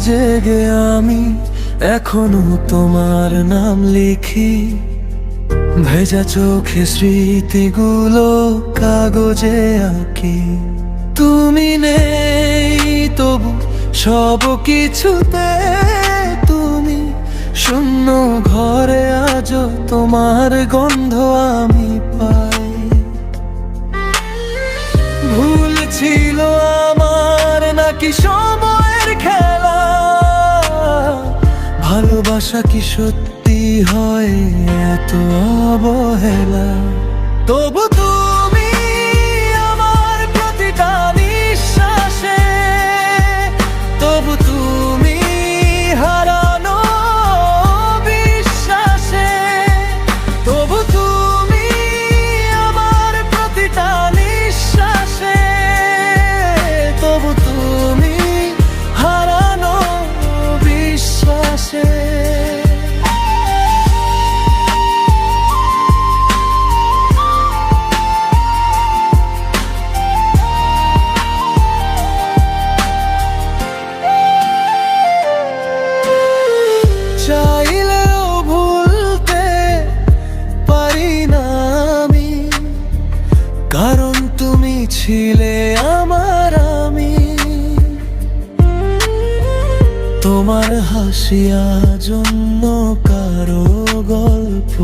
জেগে আমি এখনো তোমার নাম লিখি, ভেজা চোখে স্মৃতিগুলো কাগজে আঁকি। তুমি নেই তবু সব কিছুতে, তুমি শূন্য ঘরে আজও তোমার গন্ধ আমি পাই। ভুল ছিল আমার নাকি সময়ের খেলা, ভালোবাসা কি সত্যি হয় এত অবহেলা? তবু তুমি আমার প্রতিটা নিঃশ্বাসে, তবু তুমি হারানো বিশ্বাসে, তবু তুমি আমার প্রতিটা নিঃশ্বাসে, তবু তুমি হারানো বিশ্বাসে। চাইলেও ভুলতে পারি না আমি, কারণ তুমি ছিলে আমার আমি। তোমার হাসি আজ অন্য কারো গল্প,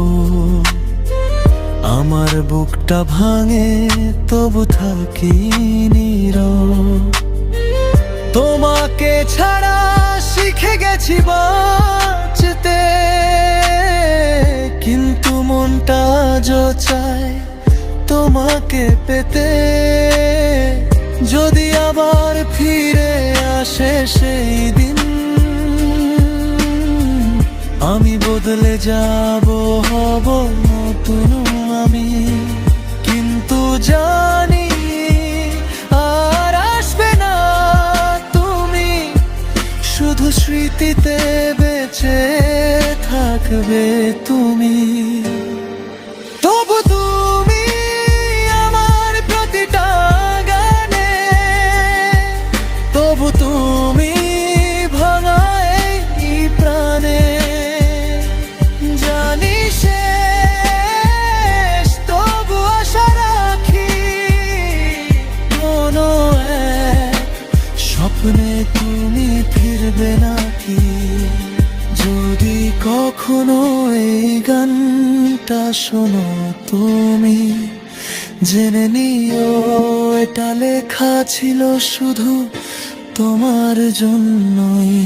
আমার বুকটা ভাঙে তবু থাকি নীরব। তোমাকে ছাড়া শিখে গেছি বাঁচতে, কিন্তু মনটা আজও চায় তোমাকে পেতে। যদি আবার ফিরে আসে সেই দিন, আমি বদলে যাব, হব নতুন আমি। কিন্তু জানি আর আসবে না তুমি, শুধু স্মৃতিতে বেঁচে থাকবে তুমি। তবু তুমি আমার প্রতিটা গানে, তবু তুমি ভাঙা এই প্রাণে। জানি শেষ তবু আশা রাখি, কোনো এক স্বপ্নে তুমি ফিরবে নাকি? যদি কখনো এই গানটা শোনো তুমি, জেনে নিও এটা লেখা ছিল শুধু তোমার জন্যই।